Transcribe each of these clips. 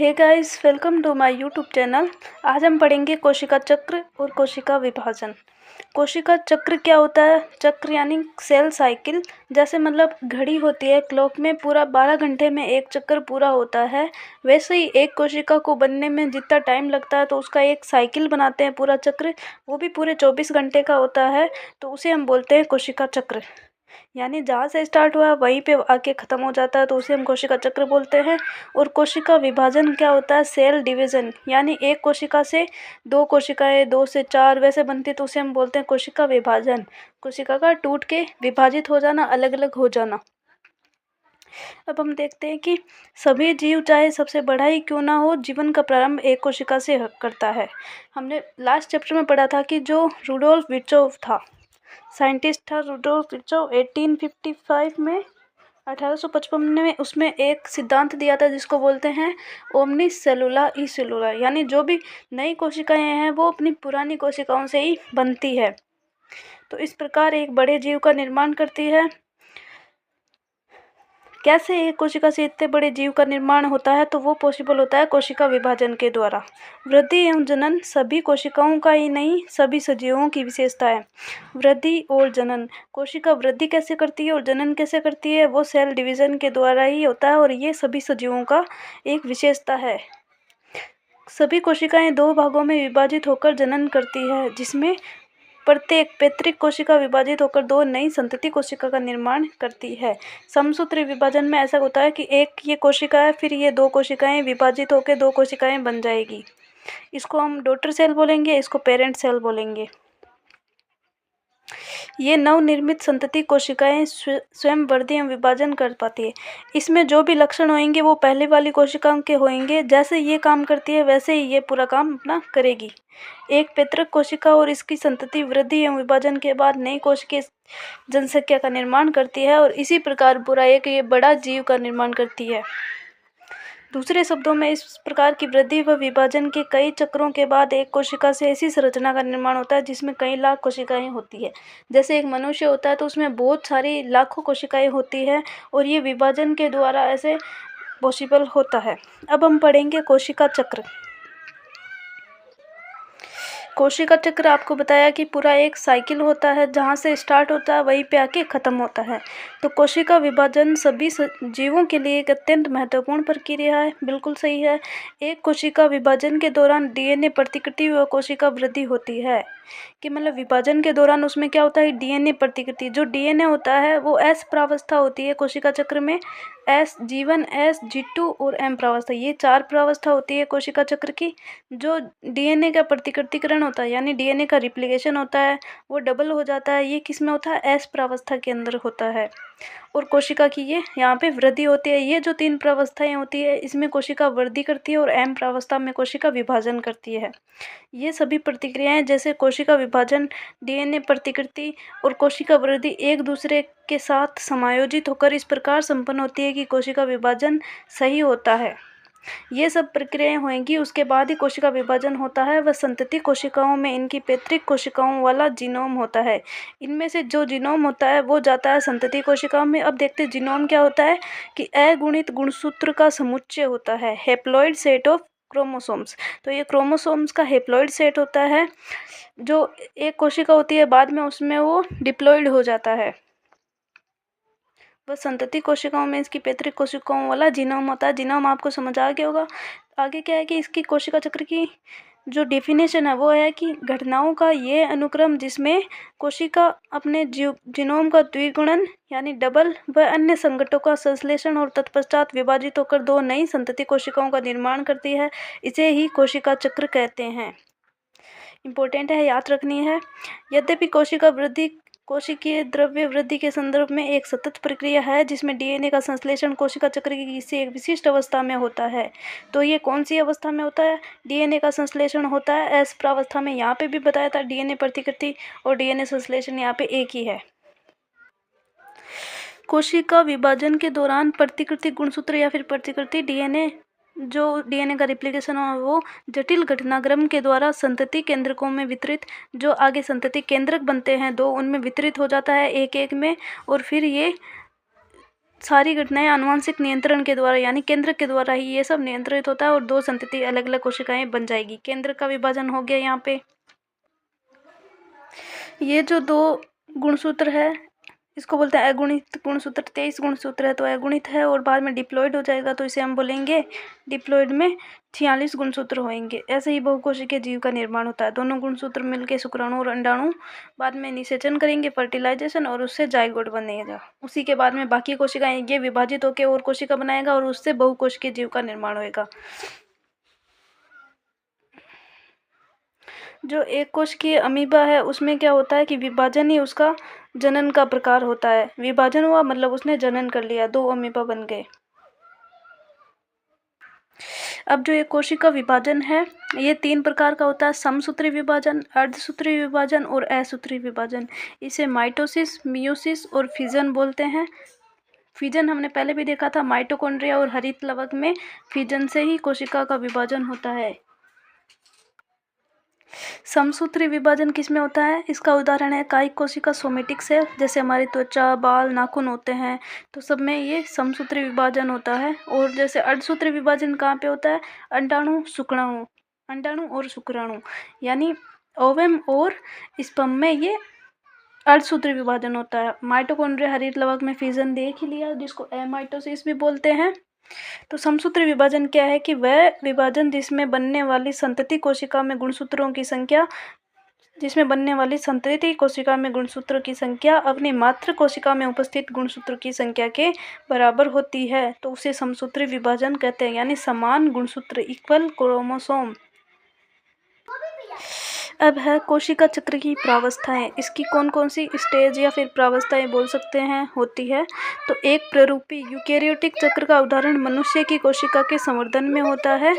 Hey guys, welcome to my YouTube channel. आज हम पढ़ेंगे कोशिका चक्र और कोशिका विभाजन। कोशिका चक्र क्या होता है? चक्र यानी सेल साइकिल। जैसे मतलब घड़ी होती है, क्लॉक में पूरा 12 घंटे में एक चक्कर पूरा होता है, वैसे ही एक कोशिका को बनने में जितना टाइम लगता है तो उसका एक साइकिल बनाते हैं पूरा चक्र, वो भी पूरे 24 घंटे का होता है, तो उसे हम बोलते हैं कोशिका चक्र। यानी जहाँ से स्टार्ट हुआ वहीं पे आके ख़त्म हो जाता है, तो उसे हम कोशिका चक्र बोलते हैं। और कोशिका विभाजन क्या होता है? Cell division. यानी एक कोशिका से दो कोशिकाएं, 2 से 4 वैसे बनती है, तो उसे हम बोलते हैं कोशिका विभाजन। कोशिका का टूट के विभाजित हो जाना, अलग अलग हो जाना। अब हम देखते हैं कि सभी जीव, चाहे सबसे बड़ा ही क्यों ना हो, जीवन का प्रारंभ एक कोशिका से करता है। हमने लास्ट चैप्टर में पढ़ा था कि जो रुडोल्फ विर्चोव था, साइंटिस्ट था रुडोल्फ विर्चोव, 1855 में 1855 में उसमें एक सिद्धांत दिया था जिसको बोलते हैं ओमनी सेलुला ई सेलुला। यानी जो भी नई कोशिकाएं हैं वो अपनी पुरानी कोशिकाओं से ही बनती है। तो इस प्रकार एक बड़े जीव का निर्माण करती है। कैसे एक कोशिका से इतने बड़े जीव का निर्माण होता है? तो वो पॉसिबल होता है कोशिका विभाजन के द्वारा। वृद्धि एवं जनन सभी कोशिकाओं का ही नहीं, सभी सजीवों की विशेषता है। वृद्धि और जनन, कोशिका वृद्धि कैसे करती है और जनन कैसे करती है? वो सेल डिवीजन के द्वारा ही होता है, और ये सभी सजीवों का एक विशेषता है। सभी कोशिकाएं 2 भागों में विभाजित होकर जनन करती है, जिसमें प्रत्येक पैतृक कोशिका विभाजित होकर 2 नई संतति कोशिका का निर्माण करती है। समसूत्री विभाजन में ऐसा होता है कि एक ये कोशिका है, फिर ये 2 कोशिकाएं विभाजित होकर 2 कोशिकाएं बन जाएगी। इसको हम डॉटर सेल बोलेंगे, इसको पेरेंट सेल बोलेंगे। ये नवनिर्मित संतति कोशिकाएं स्वयं वृद्धि एवं विभाजन कर पाती है। इसमें जो भी लक्षण होंगे वो पहले वाली कोशिकाओं के होंगे। जैसे ये काम करती है वैसे ही ये पूरा काम अपना करेगी। एक पैतृक कोशिका और इसकी संतति वृद्धि एवं विभाजन के बाद नई कोशिकीय जनसंख्या का निर्माण करती है, और इसी प्रकार पूरा एक ये बड़ा जीव का निर्माण करती है। दूसरे शब्दों में इस प्रकार की वृद्धि व विभाजन के कई चक्रों के बाद एक कोशिका से ऐसी संरचना का निर्माण होता है जिसमें कई लाख कोशिकाएं होती है। जैसे एक मनुष्य होता है तो उसमें बहुत सारी लाखों कोशिकाएं होती है, और ये विभाजन के द्वारा ऐसे पॉसिबल होता है। अब हम पढ़ेंगे कोशिका चक्र। कोशिका चक्र आपको बताया कि पूरा एक साइकिल होता है, जहाँ से स्टार्ट होता है वहीं पे आके ख़त्म होता है। तो कोशिका विभाजन सभी जीवों के लिए एक अत्यंत महत्वपूर्ण प्रक्रिया है। बिल्कुल सही है। एक कोशिका विभाजन के दौरान डीएनए प्रतिकृति व कोशिका वृद्धि होती है। कि मतलब विभाजन के दौरान उसमें क्या होता है? डीएनए प्रतिकृति। जो डीएनए होता है वो एस प्रावस्था होती है कोशिका चक्र में। एस G1, एस G2 और एम प्रावस्था, ये 4 प्रावस्था होती है कोशिका चक्र की। जो डीएनए का प्रतिकृतिकरण होता है, यानी डीएनए का रिप्लिकेशन होता है, वो डबल हो जाता है। ये किस में होता है? एस प्रावस्था के अंदर होता है। और कोशिका की ये यहाँ पे वृद्धि होती है। ये जो 3 प्रावस्थाएं होती है, इसमें कोशिका वृद्धि करती है, और एम प्रावस्था में कोशिका विभाजन करती है। ये सभी प्रतिक्रियाएं, जैसे कोशिका विभाजन, डीएनए प्रतिकृति और कोशिका वृद्धि, एक दूसरे के साथ समायोजित होकर इस प्रकार संपन्न होती है कि कोशिका विभाजन सही होता है। ये सब प्रक्रियाएं होंगी, उसके बाद ही कोशिका विभाजन होता है। वह संतति कोशिकाओं में इनकी पैतृक कोशिकाओं वाला जीनोम होता है। इनमें से जो जीनोम होता है वो जाता है संतति कोशिकाओं में। अब देखते हैं जीनोम क्या होता है। कि अगुणित गुणसूत्र का समुच्चय होता है, हैप्लॉइड सेट ऑफ क्रोमोसोम्स। तो ये क्रोमोसोम्स का हैप्लॉइड सेट होता है। जो एक कोशिका होती है, बाद में उसमें वो डिप्लॉइड हो जाता है। वह संतति कोशिकाओं में इसकी पैतृक कोशिकाओं वाला जीनोम होता है। जीनोम आपको समझ आ गया होगा। आगे क्या है कि इसकी कोशिका चक्र की जो डेफिनेशन है वो है कि घटनाओं का ये अनुक्रम जिसमें कोशिका अपने जीनोम का द्विगुणन यानी डबल व अन्य संघटकों का संश्लेषण और तत्पश्चात विभाजित होकर 2 नई संतति कोशिकाओं का निर्माण करती है, इसे ही कोशिका चक्र कहते हैं। इम्पोर्टेंट है, याद रखनी है। यद्यपि कोशिका वृद्धि कोशिकीय द्रव्य वृद्धि के संदर्भ में एक सतत प्रक्रिया है, जिसमें डीएनए का संश्लेषण कोशिका चक्र की किसी एक विशिष्ट अवस्था में होता है। तो ये कौन सी अवस्था में होता है? डीएनए का संश्लेषण होता है एस प्रावस्था में। यहाँ पे भी बताया था डीएनए प्रतिकृति और डीएनए संश्लेषण यहाँ पे एक ही है। कोशिका विभाजन के दौरान प्रतिकृति गुणसूत्र या फिर प्रतिकृति डीएनए, जो डीएनए का रिप्लिकेशन हो वो जटिल घटनाक्रम के द्वारा संतति केंद्रकों में वितरित, जो आगे संतति केंद्रक बनते हैं 2, उनमें वितरित हो जाता है एक एक में, और फिर ये सारी घटनाएं आनुवंशिक नियंत्रण के द्वारा यानी केंद्र के द्वारा ही ये सब नियंत्रित होता है और दो संतति अलग अलग कोशिकाएं बन जाएगी। केंद्र का विभाजन हो गया यहाँ पे। ये जो दो गुणसूत्र है इसको बोलते हैं अगुणित गुणसूत्र। 23 गुणसूत्र है तो अगुणित है और बाद में डिप्लॉइड हो जाएगा तो इसे हम बोलेंगे डिप्लॉइड में 46 गुणसूत्र होंगे। ऐसे ही बहुकोशिकीय जीव का निर्माण होता है। दोनों गुणसूत्र मिलकर शुक्राणु और अंडाणु बाद में निषेचन करेंगे, फर्टिलाइजेशन, और उससे जाइगोट बनेगा। उसी के बाद में बाकी कोशिकाएं ये विभाजित होकर और कोशिका बनाएगा और उससे बहुकोशिकीय जीव का निर्माण होगा। जो एक कोशिकीय अमीबा है उसमें क्या होता है कि विभाजन ही उसका जनन का प्रकार होता है। विभाजन हुआ मतलब उसने जनन कर लिया, 2 अमीबा बन गए। अब जो एक कोशिका विभाजन है ये 3 प्रकार का होता है, समसूत्री विभाजन, अर्धसूत्री विभाजन और असूत्री विभाजन। इसे माइटोसिस, मियोसिस और फिजन बोलते हैं। फिजन हमने पहले भी देखा था, माइटोकॉन्ड्रिया और हरित लवक में फिजन से ही कोशिका का विभाजन होता है। समसूत्री विभाजन किसमें होता है? इसका उदाहरण है कायिक कोशिका, सोमेटिक सेल, जैसे हमारी त्वचा, बाल, नाखून होते हैं तो सब में ये समसूत्री विभाजन होता है। और जैसे अर्धसूत्री विभाजन कहाँ पे होता है? अंडाणु, शुक्राणु, अंडाणु और शुक्राणु यानी ओवम और स्पर्म में ये अर्धसूत्री विभाजन होता है। माइटोकॉन्ड्रिया, हरित लवक में फिजन देख ही लिया, जिसको एमाइटोसिस भी बोलते हैं। तो समसूत्री विभाजन क्या है कि वह विभाजन जिसमें बनने वाली संतति कोशिका में गुणसूत्रों की संख्या अपनी मातृ कोशिका में उपस्थित गुणसूत्र की संख्या के बराबर होती है तो उसे समसूत्री विभाजन कहते हैं, यानी समान गुणसूत्र, इक्वल क्रोमोसोम। अब है कोशिका चक्र की प्रावस्थाएं। इसकी कौन कौन सी स्टेज या फिर प्रावस्थाएं बोल सकते हैं होती है? तो एक प्ररूपी यूकेरियोटिक चक्र का उदाहरण मनुष्य की कोशिका के संवर्धन में होता है,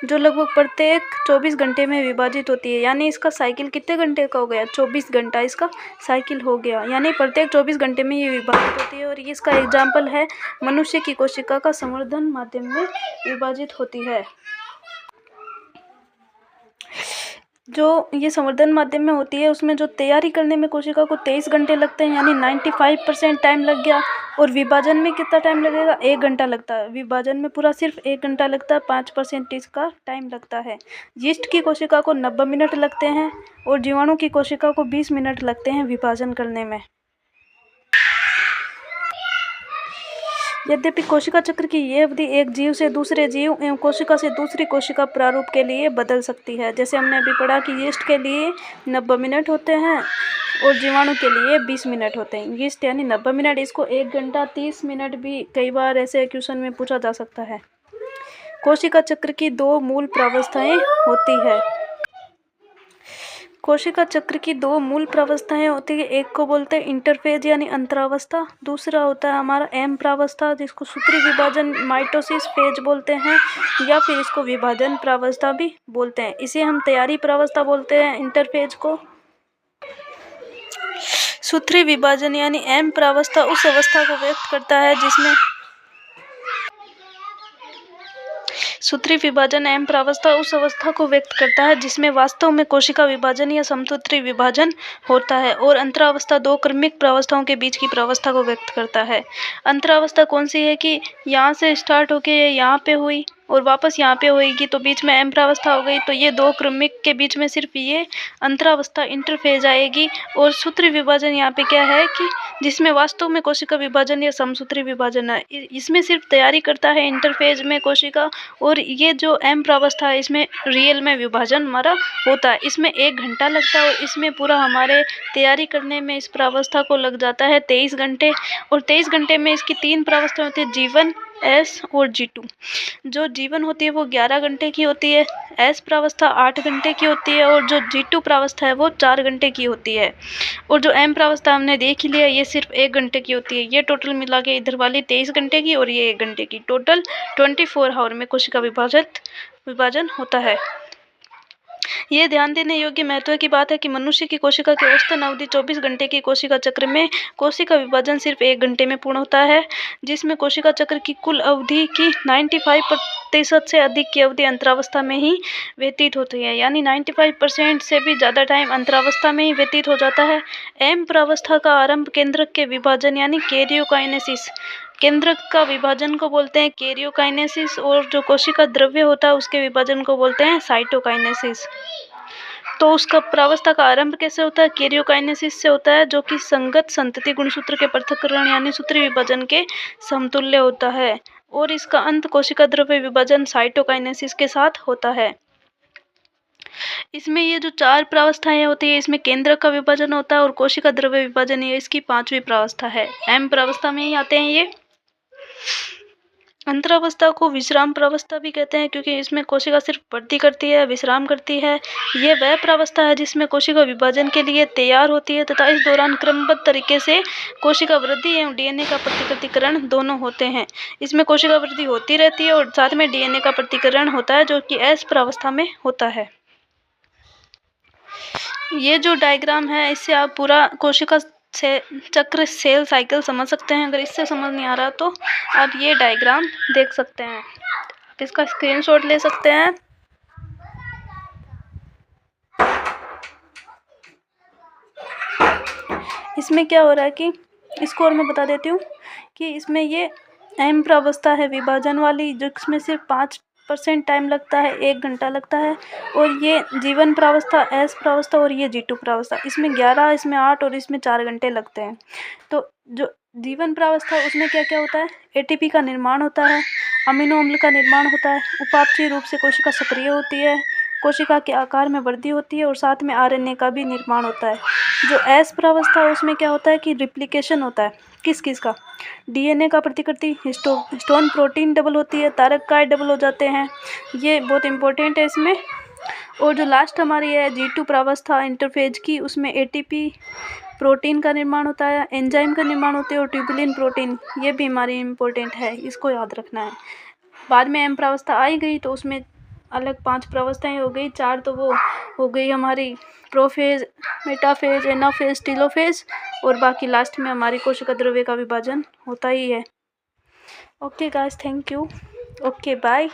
जो लगभग प्रत्येक 24 घंटे में विभाजित होती है। यानी इसका साइकिल कितने घंटे का हो गया? 24 घंटा इसका साइकिल हो गया, यानी प्रत्येक 24 घंटे में ये विभाजित होती है। और ये इसका एग्जाम्पल है मनुष्य की कोशिका का संवर्धन माध्यम में विभाजित होती है। जो ये संवर्धन माध्यम में होती है उसमें जो तैयारी करने में कोशिका को 23 घंटे लगते हैं, यानी 95% टाइम लग गया। और विभाजन में कितना टाइम लगेगा? 1 घंटा लगता है। विभाजन में पूरा सिर्फ 1 घंटा लगता है, 5% इसका टाइम लगता है। यीस्ट की कोशिका को 90 मिनट लगते हैं और जीवाणु की कोशिका को 20 मिनट लगते हैं विभाजन करने में। यद्यपि कोशिका चक्र की ये अवधि एक जीव से दूसरे जीव एवं कोशिका से दूसरी कोशिका प्रारूप के लिए बदल सकती है। जैसे हमने अभी पढ़ा कि यीस्ट के लिए 90 मिनट होते हैं और जीवाणु के लिए 20 मिनट होते हैं। यीस्ट यानी 90 मिनट, इसको 1 घंटा 30 मिनट भी कई बार ऐसे क्वेश्चन में पूछा जा सकता है। कोशिका चक्र की 2 मूल प्रावस्थाएं होती है। कोशिका चक्र की 2 मूल प्रावस्थाएं होती है। एक को बोलते हैं इंटरफेज यानी अंतरावस्था, दूसरा होता है हमारा एम प्रावस्था, जिसको सूत्री विभाजन माइटोसिस फेज बोलते हैं या फिर इसको विभाजन प्रावस्था भी बोलते हैं। इसे हम तैयारी प्रावस्था बोलते हैं इंटरफेज को। सूत्री विभाजन यानी एम प्रावस्था उस अवस्था को व्यक्त करता है जिसमें सूत्री विभाजन एम प्रावस्था उस अवस्था को व्यक्त करता है जिसमें वास्तव में कोशिका विभाजन या समसूत्री विभाजन होता है। और अंतरावस्था 2 क्रमिक प्रावस्थाओं के बीच की प्रावस्था को व्यक्त करता है। अंतरावस्था कौन सी है कि यहाँ से स्टार्ट होके यहाँ पे हुई और वापस यहाँ पे होएगी तो बीच में एम प्रावस्था हो गई, तो ये 2 क्रमिक के बीच में सिर्फ ये अंतरावस्था इंटरफेज आएगी। और सूत्री विभाजन यहाँ पे क्या है कि जिसमें वास्तव में कोशिका विभाजन या समसूत्री विभाजन है, इसमें सिर्फ तैयारी करता है इंटरफेज में कोशिका। और ये जो एम प्रावस्था है इसमें रियल में विभाजन हमारा होता है। इसमें 1 घंटा लगता है और इसमें पूरा हमारे तैयारी करने में इस प्रावस्था को लग जाता है 23 घंटे। और 23 घंटे में इसकी 3 प्रावस्था होती है, G1, S और G2। जो G1 होती है वो 11 घंटे की होती है, S प्रावस्था 8 घंटे की होती है और जो G2 प्रावस्था है वो 4 घंटे की होती है। और जो M प्रावस्था हमने देख ही लिया ये सिर्फ 1 घंटे की होती है। ये टोटल मिला के इधर वाली 23 घंटे की और ये 1 घंटे की, टोटल 24 आवर में कोशिका विभाजन होता है। ये ध्यान देने योग्य महत्व की बात है कि मनुष्य की कोशिका की औसतन अवधि 24 घंटे की कोशिका चक्र में कोशिका विभाजन सिर्फ 1 घंटे में पूर्ण होता है, जिसमें कोशिका चक्र की कुल अवधि की 90% से अधिक की अवधि अंतरावस्था में ही व्यतीत होती है, यानी 95% से भी ज़्यादा टाइम अंतरावस्था में ही व्यतीत हो जाता है। एम प्रावस्था का आरंभ केंद्रक के विभाजन यानी कैरियोकाइनेसिस, केंद्रक का विभाजन को बोलते हैं कैरियोकाइनेसिस, और जो कोशिका द्रव्य होता है उसके विभाजन को बोलते हैं साइटोकाइनेसिस। तो उसका प्रावस्था का आरंभ कैसे होता है? कैरियोकाइनेसिस से होता है, जो कि संगत संतति गुणसूत्र के पृथक्करण यानी सूत्रीय विभाजन के समतुल्य होता है, और इसका अंत कोशिका द्रव्य विभाजन साइटोकाइनेसिस के साथ होता है। इसमें ये जो 4 प्रावस्थाएं होती है, इसमें केंद्रक का विभाजन होता है और कोशिका द्रव्य विभाजन, ये इसकी 5वीं प्रावस्था है। एम प्रावस्था में ही आते हैं ये। अंतरावस्था को विश्राम प्रावस्था भी कहते हैं, क्योंकि इसमें कोशिका सिर्फ वृद्धि करती है, विश्राम करती है। ये वह प्रावस्था है जिसमें कोशिका विभाजन के लिए तैयार होती है तथा इस दौरान क्रमबद्ध तरीके से कोशिका वृद्धि एवं डीएनए का प्रतिकृतिकरण दोनों होते हैं। इसमें कोशिका वृद्धि होती रहती है और साथ में डीएनए का प्रतिकृतिकरण होता है, जो कि एस प्रावस्था में होता है। ये जो डायग्राम है, इससे आप पूरा कोशिका से चक्र सेल साइकिल समझ सकते हैं। अगर इससे समझ नहीं आ रहा तो आप ये डायग्राम देख सकते हैं, आप इसका स्क्रीनशॉट ले सकते हैं। इसमें क्या हो रहा है कि इसको और मैं बता देती हूँ कि इसमें ये एम प्रावस्था है विभाजन वाली, जिसमें सिर्फ 5% टाइम लगता है, 1 घंटा लगता है। और ये जीवन प्रावस्था, एस प्रावस्था, और ये G2 प्रावस्था, इसमें 11, इसमें 8 और इसमें 4 घंटे लगते हैं। तो जो जीवन प्रावस्था उसमें क्या क्या होता है? एटीपी का निर्माण होता है, अमीनो अम्ल का निर्माण होता है, उपापचयी रूप से कोशिका सक्रिय होती है, कोशिका के आकार में वृद्धि होती है और साथ में आरएनए का भी निर्माण होता है। जो एस प्रावस्था उसमें क्या होता है कि रिप्लिकेशन होता है। किस किस का? डीएनए का प्रतिकृति, हिस्टोन प्रोटीन डबल होती है, तारककाय डबल हो जाते हैं, ये बहुत इंपॉर्टेंट है इसमें। और जो लास्ट हमारी है G2 प्रावस्था इंटरफेज की, उसमें एटीपी प्रोटीन का निर्माण होता है, एंजाइम का निर्माण होता है और ट्यूबुलिन प्रोटीन, ये भी हमारी इम्पोर्टेंट है, इसको याद रखना है। बाद में एम प्रावस्था आई गई तो उसमें अलग 5 प्रावस्थाएं हो गई, 4 तो वो हो गई हमारी प्रोफेज, मेटाफेज, एनाफेज, टीलोफेज, और बाकी लास्ट में हमारी कोशिका द्रव्य का विभाजन होता ही है। Okay guys, thank you. Okay bye.